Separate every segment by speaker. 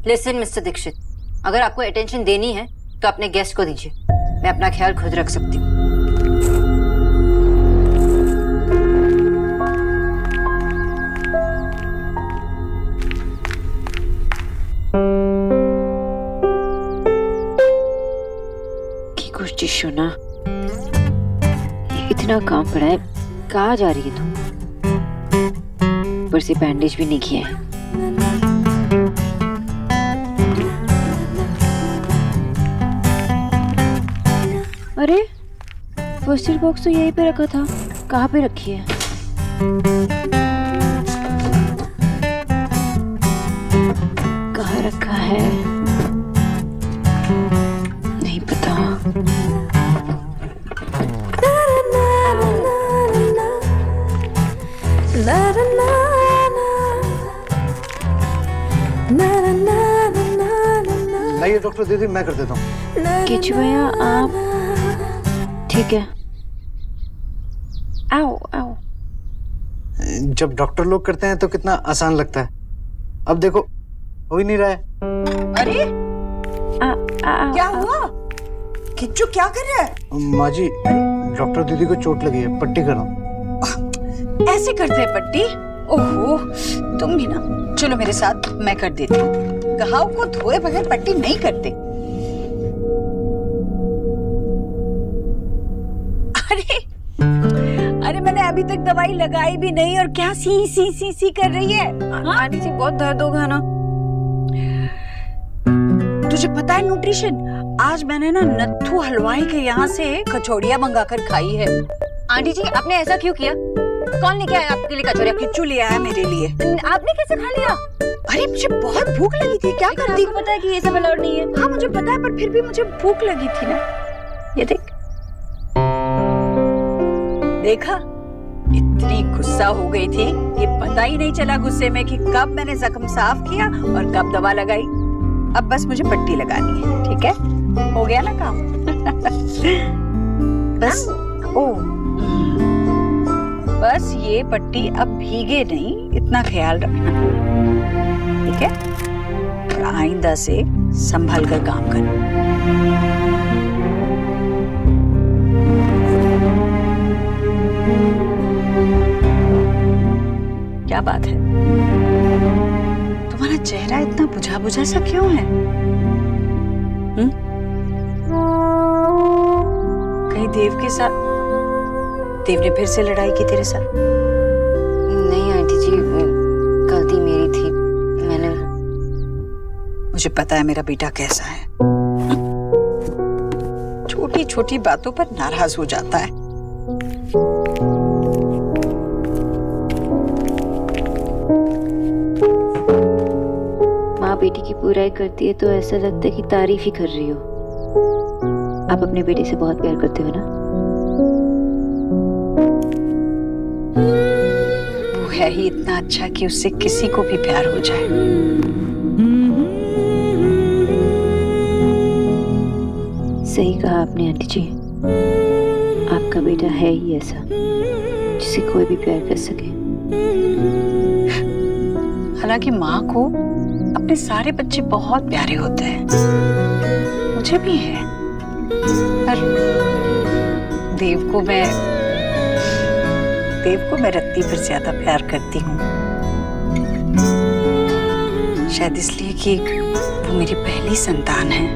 Speaker 1: Listen mister Dixit, अगर आपको attention देनी है तो अपने गेस्ट को दीजिए, मैं अपना ख्याल खुद रख सकती हूँ।
Speaker 2: की कुछ ना, इतना काम पड़ा है, कहाँ जा रही है तुम? ऊपर से बैंडेज भी नहीं किया है। अरे फर्स्ट एड बॉक्स तो यहीं पे रखा था, कहाँ पे रखी है? कहाँ रखा है नहीं पता।
Speaker 3: लाइए डॉक्टर दीदी, मैं कर देता हूँ।
Speaker 2: किचु भैया आप ठीक है? आओ आओ।
Speaker 3: जब डॉक्टर लोग करते हैं तो कितना आसान लगता है। अब देखो हो ही नहीं रहा है।
Speaker 4: अरे क्या हुआ? किच्चू क्या कर रहा है?
Speaker 3: माँ जी, डॉक्टर दीदी को चोट लगी है, पट्टी कर रहा हूँ।
Speaker 4: ऐसे करते हैं पट्टी? ओहो, तुम भी ना, चलो मेरे साथ, मैं कर देती हूँ। घाव को धोए बगैर पट्टी नहीं करते। अरे मैंने अभी तक दवाई लगाई भी नहीं और क्या सी सी सी सी कर रही है?
Speaker 2: आंटी जी बहुत दर्द होगा ना।
Speaker 4: तुझे पता है न्यूट्रिशन, आज मैंने ना नत्थू हलवाई के यहाँ से कचौड़ियाँ मंगाकर खाई है।
Speaker 1: आंटी जी आपने ऐसा क्यों किया? कौन लेके आया आपके लिए कचौड़ियाँ?
Speaker 4: किच्चू ले आया मेरे लिए।
Speaker 1: आपने कैसे खा लिया?
Speaker 4: अरे मुझे बहुत भूख लगी थी, क्या करती?
Speaker 1: आपको पता है कि ये सब अलाउड नहीं है।
Speaker 4: हाँ मुझे पता है, पर फिर भी मुझे भूख लगी थी ना। ये देख, देखा, इतनी गुस्सा हो गई थी कि पता ही नहीं चला गुस्से में कि कब मैंने जख्म साफ किया और कब दवा लगाई। अब बस मुझे पट्टी लगानी है, ठीक है? हो गया ना काम? बस बस ये पट्टी अब भीगे नहीं, इतना ख्याल रखना, ठीक है? और आइंदा से संभल कर काम करना। क्या बात है, तुम्हारा चेहरा इतना बुझा बुझा सा क्यों है? कहीं देव के साथ, देव ने फिर से लड़ाई की तेरे साथ?
Speaker 2: नहीं आंटी जी, गलती मेरी थी, मैंने।
Speaker 4: मुझे पता है मेरा बेटा कैसा है, छोटी छोटी बातों पर नाराज हो जाता है।
Speaker 2: माँ बेटी की बुराई करती है तो ऐसा लगता है कि तारीफ ही कर रही हो। आप अपने बेटे से बहुत प्यार करते हो ना?
Speaker 4: वो है ही इतना अच्छा कि उससे किसी को भी प्यार हो जाए।
Speaker 2: सही कहा आपने आंटी जी, आपका बेटा है ही ऐसा जिसे कोई भी प्यार कर सके।
Speaker 4: हालांकि माँ को अपने सारे बच्चे बहुत प्यारे होते हैं, मुझे भी है, पर देव को मैं रत्ती पर ज्यादा प्यार करती हूँ। शायद इसलिए कि वो मेरी पहली संतान है।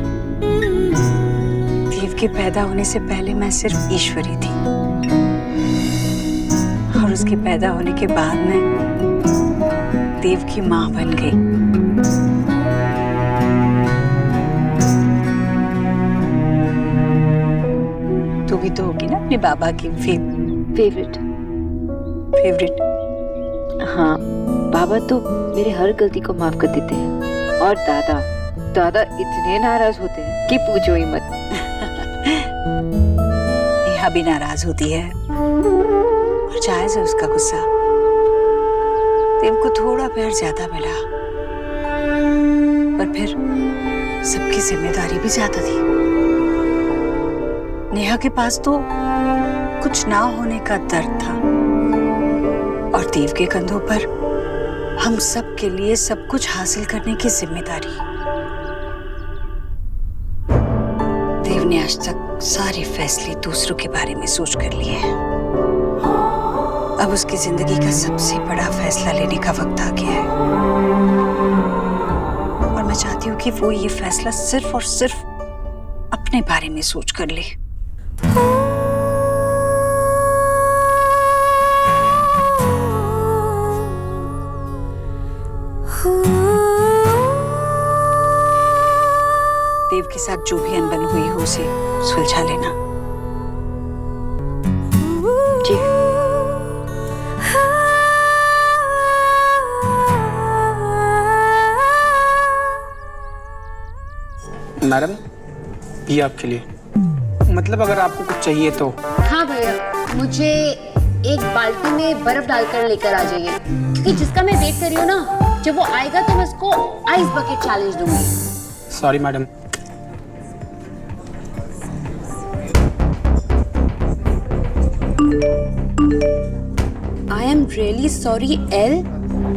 Speaker 4: देव के पैदा होने से पहले मैं सिर्फ ईश्वरी थी, और उसके पैदा होने के बाद मैं देव की माँ बन गई। तू भी तो होगी ना अपने बाबा की
Speaker 2: फेवरेट। हाँ, बाबा तो मेरे हर गलती को माफ कर देते हैं, और दादा इतने नाराज होते हैं कि पूछो ही मत।
Speaker 4: नेहा भी नाराज होती है, और जायज है उसका गुस्सा। देव को थोड़ा प्यार ज्यादा मिला, पर फिर सबकी जिम्मेदारी भी ज्यादा थी। नेहा के पास तो कुछ ना होने का दर्द था, और देव के कंधों पर हम सब के लिए सब कुछ हासिल करने की जिम्मेदारी। देव ने आज तक सारे फैसले दूसरों के बारे में सोच कर लिए हैं। अब उसकी जिंदगी का सबसे बड़ा फैसला लेने का वक्त आ गया है और मैं चाहती हूँ कि वो ये फैसला सिर्फ और सिर्फ अपने बारे में सोच कर ले। देव के साथ जो भी अनबन हुई हो उसे सुलझा लेना।
Speaker 2: जी।
Speaker 5: मैडम, ये आपके लिए। मतलब अगर आपको कुछ चाहिए तो।
Speaker 6: हाँ भैया, मुझे एक बाल्टी में बर्फ डालकर लेकर आ जाइए, क्योंकि जिसका मैं वेट कर रही हूँ ना, जब वो आएगा तो मैं उसको आइस बकेट चैलेंज दूंगी।
Speaker 5: Sorry madam.
Speaker 6: I am really sorry L,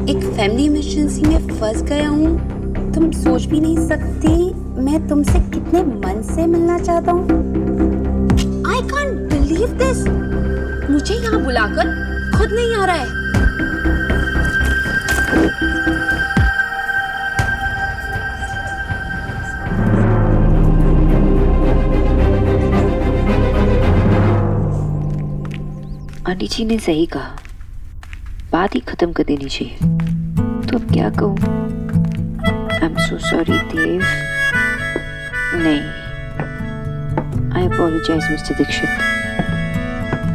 Speaker 6: एक फैमिली इमरजेंसी में फंस गया हूँ। तुम सोच भी नहीं सकती मैं तुमसे कितने मन से मिलना चाहता हूँ। आई कांट बिलीव दिस, मुझे यहाँ बुलाकर खुद नहीं आ रहा है।
Speaker 2: आंटी जी ने सही कहा, बात ही खत्म कर देनी चाहिए। तो अब क्या कहूँ? आई एम सो सॉरी देव। नहीं, आई अपोलोजाइज मिस्टर दीक्षित।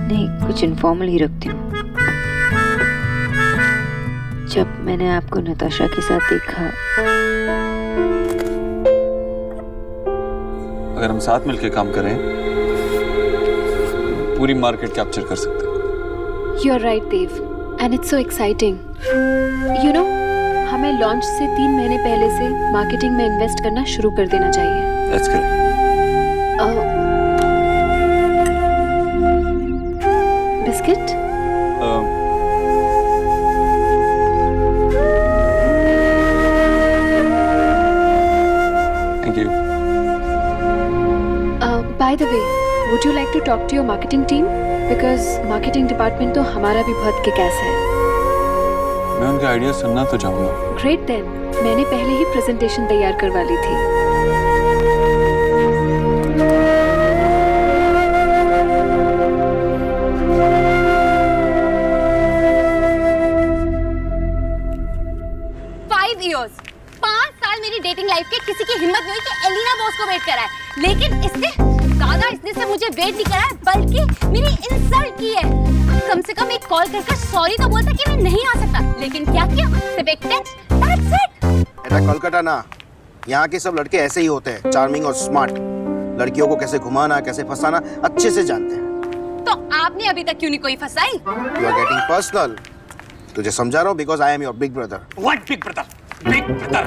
Speaker 2: नहीं, कुछ इनफॉर्मल ही रखती हूँ। जब मैंने आपको नताशा के साथ देखा,
Speaker 7: अगर हम साथ मिलकर काम करें पूरी मार्केट कैप्चर कर सकते हैं।
Speaker 8: You're right, Dev, and it's so exciting. You know, हमें लॉन्च से 3 महीने पहले से मार्केटिंग में इन्वेस्ट करना शुरू कर देना चाहिए।
Speaker 7: That's correct.
Speaker 8: Biscuit?
Speaker 7: Thank you.
Speaker 8: By the way, would you like to talk to your marketing team? Because marketing department तो हमारा भी बहुत किक-एस है।
Speaker 7: मैं उनके आइडिया सुनना तो चाहूँगा।
Speaker 8: Great then, मैंने पहले ही प्रेजेंटेशन तैयार करवा ली थी।
Speaker 6: पाँच साल मेरी डेटिंग लाइफ के किसी की हिम्मत नहीं हुई कि एलिना बॉस को वेट कराए, लेकिन इसने से मुझे वेट नहीं कराया बल्कि मेरी इंसल्ट की है। कम से कम एक कॉल करके सॉरी तो बोलता कि मैं नहीं आ सकता, लेकिन क्या किया? सिर्फ एक टेक्स्ट, दैट्स इट।
Speaker 9: बेटा कोलकाता ना, यहाँ के सब लड़के ऐसे ही होते हैं, चार्मिंग और स्मार्ट। लड़कियों को कैसे घुमाना कैसे फंसाना अच्छे से जानते हैं।
Speaker 6: तो आपने अभी तक क्यों नहीं कोई फंसाई?
Speaker 9: You are getting personal. तुझे समझा रहा हूँ because I am your big brother.
Speaker 5: What big brother? Big brother,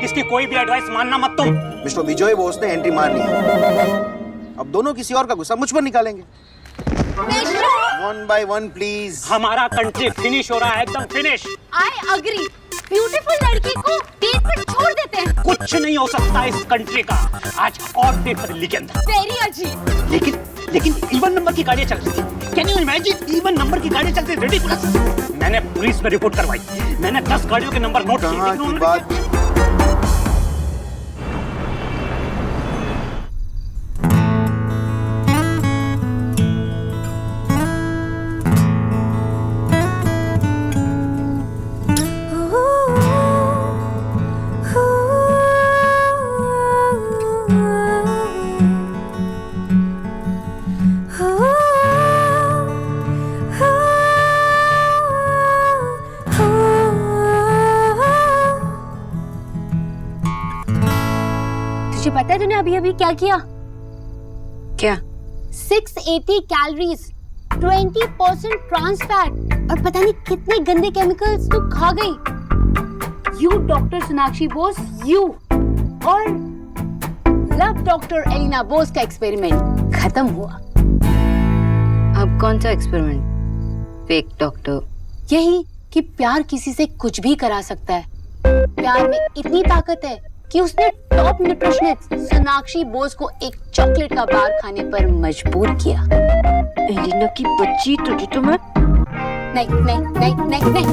Speaker 5: इसकी कोई भी एडवाइस मानना मत तुम।
Speaker 9: मिस्टर विजय बोस ने एंट्री मार ली है। अब दोनों किसी और का गुस्सा मुझ पर निकालेंगे। One by one please.
Speaker 5: हमारा कंट्री फिनिश हो रहा है, एकदम फिनिश।
Speaker 6: I agree. ब्यूटीफुल लड़की को डेट पर छोड़ देते हैं।
Speaker 5: कुछ नहीं हो सकता इस कंट्री का। आज और डेट पर लीगेंड।
Speaker 6: वेरी अजीब।
Speaker 5: लेकिन इवन नंबर की गाड़ियां चल रही थी। Can you imagine? Even number की गाड़ियां चलती, रिडिकुलस। मैंने पुलिस में रिपोर्ट करवाई। मैंने 10 गाड़ियों के नंबर नोट किए, लेकिन उन्होंने
Speaker 6: तुझे पता है तूने अभी अभी क्या किया?
Speaker 1: क्या?
Speaker 6: 680 कैलोरीज, 20% ट्रांस फैट और पता नहीं कितने गंदे केमिकल्स तू खा गई। You doctor Sonakshi Bose, you और लव डॉक्टर एलिना बोस का एक्सपेरिमेंट खत्म हुआ।
Speaker 1: अब कौन सा एक्सपेरिमेंट? Fake doctor.
Speaker 6: यही कि प्यार किसी से कुछ भी करा सकता है। प्यार में इतनी ताकत है कि उसने टॉप न्यूट्रिशनिस्ट सोनाक्षी बोस को एक चॉकलेट का बार खाने पर मजबूर किया।
Speaker 2: एलिना की बच्ची तुझे तो मैं
Speaker 6: नहीं नहीं नहीं नहीं नहीं।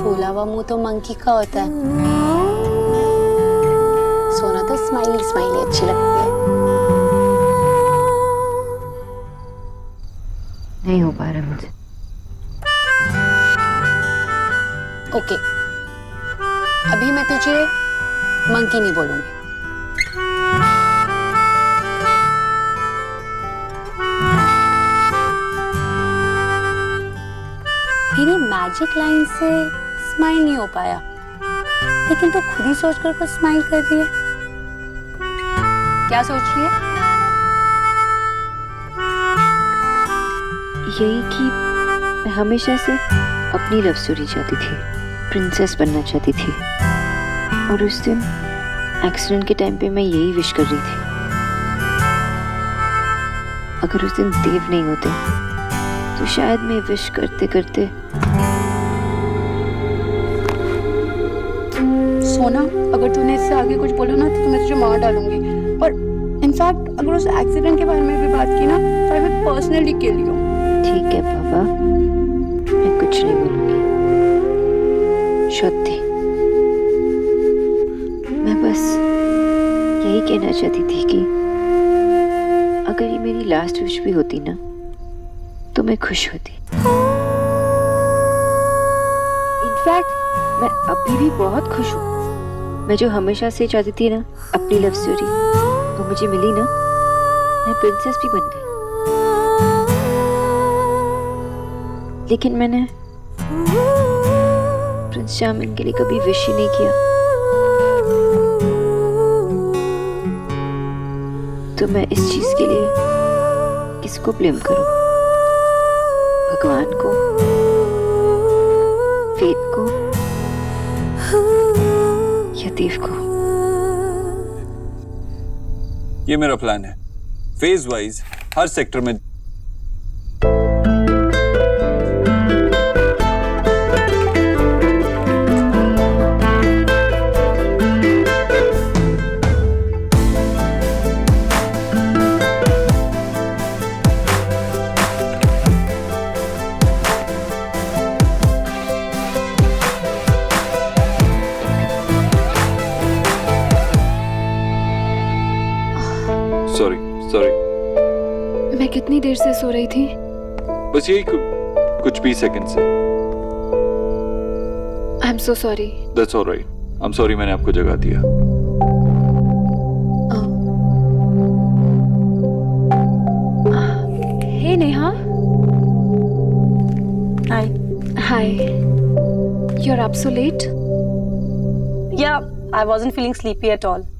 Speaker 6: फूला हुआ मुंह तो मंकी का होता है। सोना तो स्माइली स्माइली अच्छी लगती है।
Speaker 2: नहीं हो पा रहा मुझे।
Speaker 6: ओके, अभी मैं तुझे मंकी नहीं बोलूंगी। तेरी मैजिक लाइन से स्माइल नहीं हो पाया, लेकिन तू खुद ही सोचकर कुछ स्माइल कर रही है। क्या सोच रही है?
Speaker 2: यही कि मैं हमेशा से अपनी लव स्टोरी चाहती थी, प्रिंसेस बनना चाहती थी, और उस दिन एक्सीडेंट के टाइम पे मैं यही विश कर रही थी। अगर उस दिन देव नहीं होते तो शायद मैं विश करते करते।
Speaker 6: सोना, अगर तूने इससे आगे कुछ बोला ना तो मैं तुझे मार डालूंगी। और इनफैक्ट अगर उस एक्सीडेंट के बारे में भी बात की ना तो I will personally kill you.
Speaker 2: ठीक है पापा, मैं कुछ नहीं बोलूंगी। सत्य, मैं बस यही कहना चाहती थी कि अगर ये मेरी लास्ट विश भी होती ना तो मैं खुश होती। इनफैक्ट मैं अभी भी बहुत खुश हूँ। मैं जो हमेशा से चाहती थी ना अपनी लव स्टोरी, वो मुझे मिली ना। मैं प्रिंसेस भी बन गई। लेकिन मैंने प्रिंस चार्मिंग के लिए कभी विश ही नहीं किया। तो मैं इस चीज के लिए किसको ब्लेम करूं? भगवान को, फेट को, या देव को?
Speaker 7: ये मेरा प्लान है, फेज वाइज हर सेक्टर में। सॉरी
Speaker 8: मैं कितनी देर से सो रही थी?
Speaker 7: बस यही कुछ 20 सेकंड से।
Speaker 8: I am so sorry.
Speaker 7: That's alright. I am sorry मैंने आपको जगा दिया।
Speaker 8: Hey Neha.
Speaker 6: Hi.
Speaker 8: Hi. You are up so late?
Speaker 6: Yeah, I wasn't feeling sleepy at all.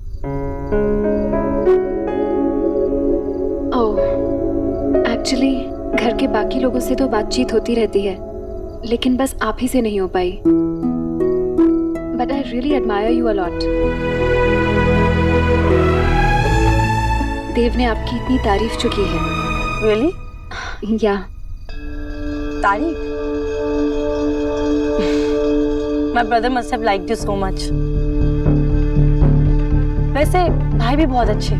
Speaker 8: Actually घर के बाकी लोगों से तो बातचीत होती रहती है, लेकिन बस आप ही से नहीं हो पाई। But I really admire you a lot. Dev ने आपकी इतनी तारीफ जो की है।
Speaker 6: Really?
Speaker 8: या
Speaker 6: तारीफ? My brother must have liked you so much. वैसे भाई भी बहुत अच्छे,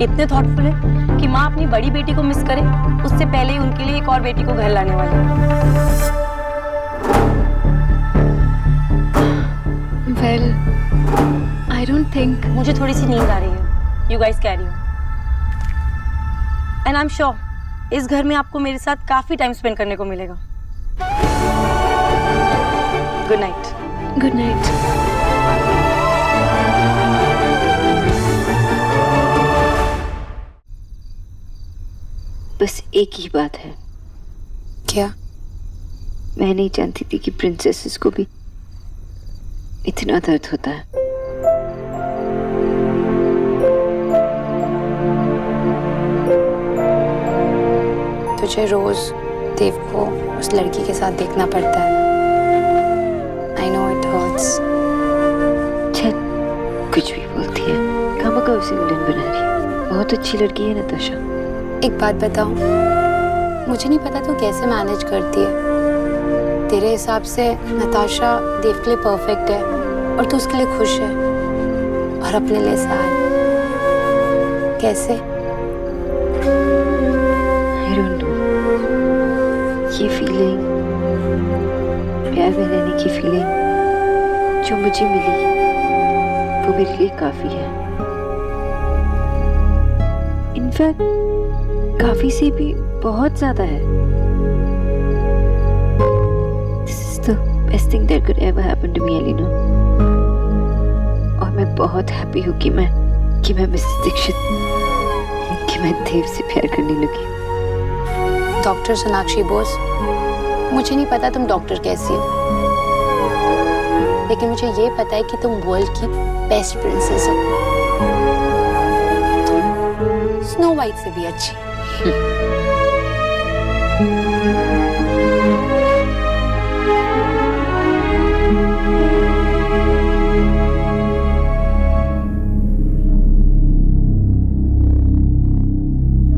Speaker 6: इतने थॉटफुल है कि माँ अपनी बड़ी बेटी को मिस करे उससे पहले ही उनके लिए एक और बेटी को घर लाने वाले हैं।
Speaker 8: Well I don't think.
Speaker 6: मुझे थोड़ी सी नींद आ रही है। You guys carry on. And I'm sure इस घर में आपको मेरे साथ काफी टाइम स्पेंड करने को मिलेगा। Good night.
Speaker 8: Good night.
Speaker 2: बस एक ही बात है।
Speaker 6: क्या?
Speaker 2: मैं नहीं जानती थी कि प्रिंसेसेस को भी इतना दर्द होता है।
Speaker 6: तुझे रोज देव को उस लड़की के साथ देखना पड़ता है। I know it hurts.
Speaker 2: चल, कुछ भी बोलते होती है, खामखा उसे विलन बना रही है। बहुत अच्छी लड़की है नताशा।
Speaker 6: एक बात बताऊं, मुझे नहीं पता तू कैसे मैनेज करती है। तेरे हिसाब से नताशा देव के लिए परफेक्ट है और तू उसके लिए खुश है और अपने लिए सैड। कैसे?
Speaker 2: I don't know. ये फीलिंग, प्यार में रहने की फीलिंग जो मुझे मिली, वो मेरे लिए काफी है। इनफैक्ट काफी से भी बहुत ज्यादा है। This is the best thing that could ever happen to me, Alina. और मैं बहुत हैप्पी हूँ कि मैं मिसेस दीक्षित, कि मैं देव से प्यार करने लगी।
Speaker 6: डॉक्टर सोनाक्षी बोस, मुझे नहीं पता तुम डॉक्टर कैसी हो, लेकिन मुझे ये पता है कि तुम वर्ल्ड की बेस्ट प्रिंसेस हो, स्नो वाइट से भी अच्छी।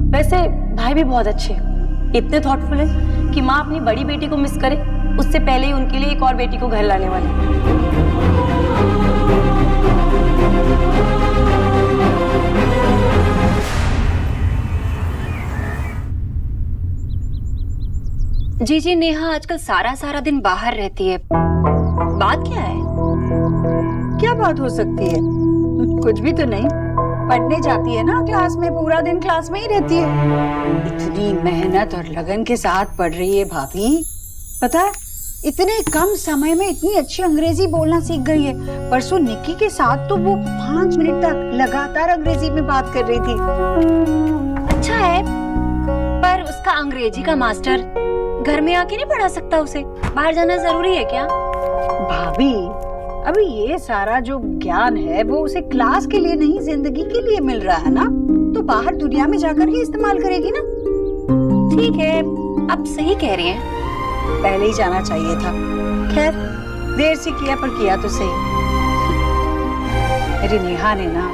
Speaker 10: वैसे भाई भी बहुत अच्छे हैं, इतने थॉटफुल है कि माँ अपनी बड़ी बेटी को मिस करे उससे पहले ही उनके लिए एक और बेटी को घर लाने वाले।
Speaker 1: जी नेहा आजकल सारा दिन बाहर रहती है, बात क्या है?
Speaker 4: क्या बात हो सकती है? कुछ भी तो नहीं, पढ़ने जाती है ना क्लास में, पूरा दिन क्लास में ही रहती है। इतनी मेहनत और लगन के साथ पढ़ रही है भाभी, पता है इतने कम समय में इतनी अच्छी अंग्रेजी बोलना सीख गई है। परसों निक्की के साथ तो वो 5 मिनट तक लगातार अंग्रेजी में बात कर रही थी।
Speaker 1: अच्छा है, पर उसका अंग्रेजी का मास्टर घर में आके नहीं पढ़ा सकता उसे? बाहर जाना जरूरी है क्या?
Speaker 4: भाभी अभी ये सारा जो ज्ञान है वो उसे क्लास के लिए नहीं, जिंदगी के लिए मिल रहा है ना, तो बाहर दुनिया में जाकर ही इस्तेमाल करेगी ना।
Speaker 1: ठीक है, आप सही कह रही हैं।
Speaker 4: पहले ही जाना चाहिए था, खैर देर से किया पर किया तो सही। मेरी नेहा ने ना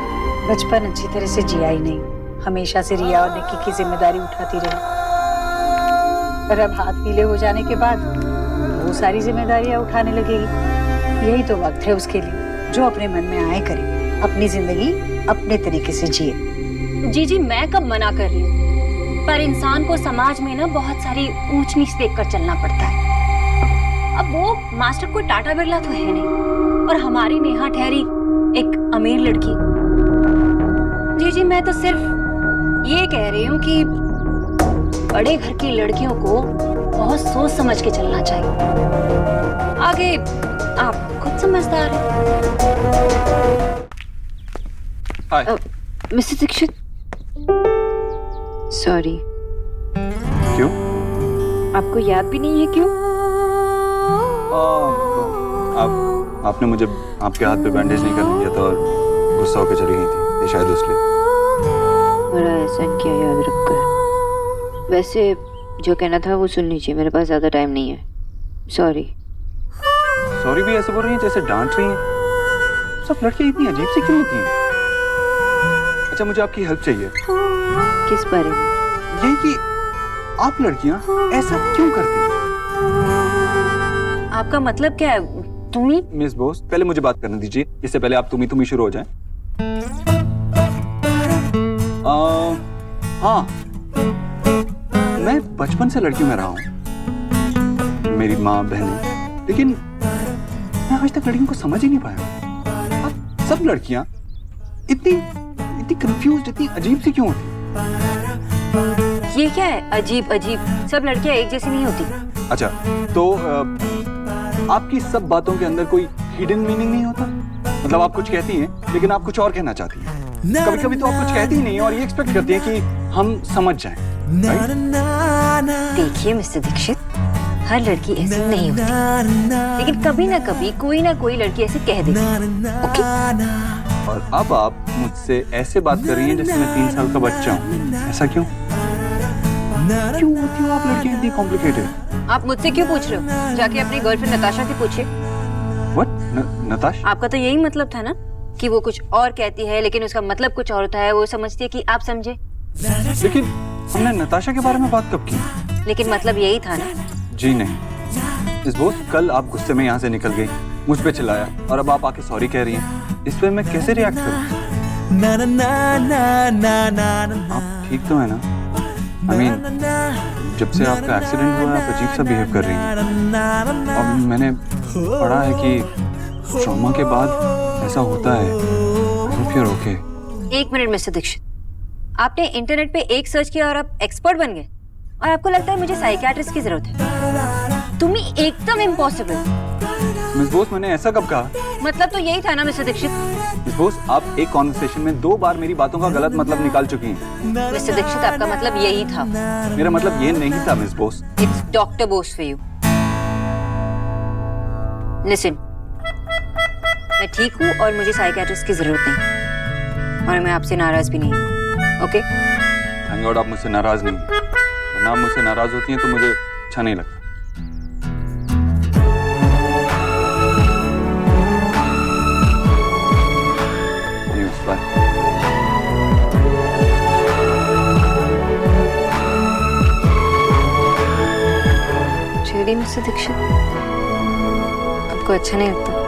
Speaker 4: बचपन अच्छी तरह से जिया ही नहीं, हमेशा से रिया और निक्की की जिम्मेदारी उठाती रही, पर अब हाथ पीले हो जाने के बाद वो सारी जिम्मेदारियां उठाने लगेगी। यही तो वक्त है उसके लिए, जो अपने मन में आए करे, अपनी जिंदगी अपने तरीके से जिए।
Speaker 1: जी मैं कब मना कर रही हूँ, पर इंसान को समाज में ना बहुत सारी ऊंच नीच देखकर चलना पड़ता है। अब वो मास्टर कोई टाटा बिरला तो है नहीं, और हमारी नेहा ठहरी एक अमीर लड़की। जी मैं तो सिर्फ ये कह रही हूँ कि बड़े घर की लड़कियों को बहुत सोच समझ के चलना चाहिए। आगे आप खुद समझदार हैं।
Speaker 7: हाय
Speaker 2: मिसेस दीक्षित, सॉरी।
Speaker 7: क्यों?
Speaker 2: आपको याद भी नहीं है क्यों?
Speaker 7: आपने मुझे आपके हाथ पे बैंडेज नहीं करने दिया था और गुस्सा होकर चली गई थी, ये शायद इसलिए।
Speaker 2: बड़ा एहसान किया याद रखकर। वैसे जो कहना था वो सुन लीजिए, मेरे पास ज्यादा टाइम नहीं है। सॉरी।
Speaker 7: सॉरी भी ऐसे बोल रही हैं जैसे डांट रही हैं। सब लड़कियां इतनी अजीब सी क्यों होती हैं? अच्छा मुझे आपकी हेल्प चाहिए।
Speaker 2: किस बारे में?
Speaker 7: यही कि आप लड़कियां ऐसा क्यों करती हैं?
Speaker 1: आपका मतलब क्या है? तुम्ही?
Speaker 7: मिस बोस, पहले मुझे बात करने दीजिए, इससे पहले आप तुम्ही शुरू हो जाएं। हाँ, मैं बचपन से लड़कियों में रहा हूँ, मेरी माँ बहनें, लेकिन मैं आज तक लड़कियों को समझ ही नहीं पाया। अब सब लड़कियां इतनी कंफ्यूज्ड, इतनी अजीब सी क्यों होती?
Speaker 1: ये क्या है अजीब? सब लड़कियां एक जैसी नहीं होती।
Speaker 7: अच्छा तो आपकी सब बातों के अंदर कोई हिडन मीनिंग नहीं होता? मतलब आप कुछ कहती हैं लेकिन आप कुछ और कहना चाहती हैं। कभी कभी तो आप कुछ कहती ही नहीं और ये एक्सपेक्ट करती हैं कि हम समझ जाएं।
Speaker 1: देखिए मिस्टर दीक्षित, हर लड़की ऐसी नहीं होती, लेकिन कभी ना कभी कोई ना कोई लड़की ऐसे कह देती है। ओके?
Speaker 7: और अब आप मुझसे ऐसे बात कर रही हैं जैसे मैं 3 साल का बच्चा हूँ। ऐसा क्यों होती हो आप लड़कियां इतनी कॉम्प्लिकेटेड?
Speaker 1: आप मुझसे क्यों पूछ रहे हो? जाके अपनी गर्लफ्रेंड नताशा से पूछिए।
Speaker 7: व्हाट? नताशा?
Speaker 1: आपका तो यही मतलब था ना कि वो कुछ और कहती है लेकिन उसका मतलब कुछ और होता है, वो समझती है कि आप समझे।
Speaker 7: लेकिन हमने नताशा के बारे में बात कब की?
Speaker 1: लेकिन मतलब यही था ना।
Speaker 7: जी नहीं मिस बोस, कल आप गुस्से में यहाँ से निकल गई, मुझ पे चिल्लाया और अब आप आके सॉरी कह रही हैं। इस पे मैं कैसे रिएक्ट करूँ? आप ठीक तो है ना? I mean, जब से आपका एक्सीडेंट हुआ आप अजीब सा बिहेव कर रही हैं। और मैंने पढ़ा है कि ट्रॉमा के बाद ऐसा होता है। Hope you're okay.
Speaker 1: एक मिनट मिस्टर दीक्षित, आपने इंटरनेट पे एक सर्च किया और आप एक्सपर्ट बन गए और आपको लगता है मुझे साइकियाट्रिस्ट की जरूरत है? तुम ही एकदम इम्पॉसिबल।
Speaker 7: मिस बोस, मैंने ऐसा कब कहा?
Speaker 1: मतलब तो यही था ना मिस्टर दीक्षित।
Speaker 7: मिस बोस, आप एक कॉन्वर्सेशन में 2 बार मेरी बातों का गलत मतलब निकाल चुकी हैं।
Speaker 1: मिस्टर दीक्षित, आपका मतलब यही था।
Speaker 7: मेरा मतलब ये नहीं था miss Bose.
Speaker 1: It's doctor Bose for you. Listen, मैं ठीक हूँ और मुझे साइकियाट्रिस्ट की जरूरत नहीं और मैं आपसे नाराज भी नहीं हूँ। ओके?
Speaker 7: थैंक गॉड आप मुझसे नाराज नहीं, वरना आप मुझसे नाराज होती हैं तो मुझे अच्छा नहीं लगता। Bye.
Speaker 1: Really, मिस्टर दीक्षित, आपको अच्छा नहीं लगता?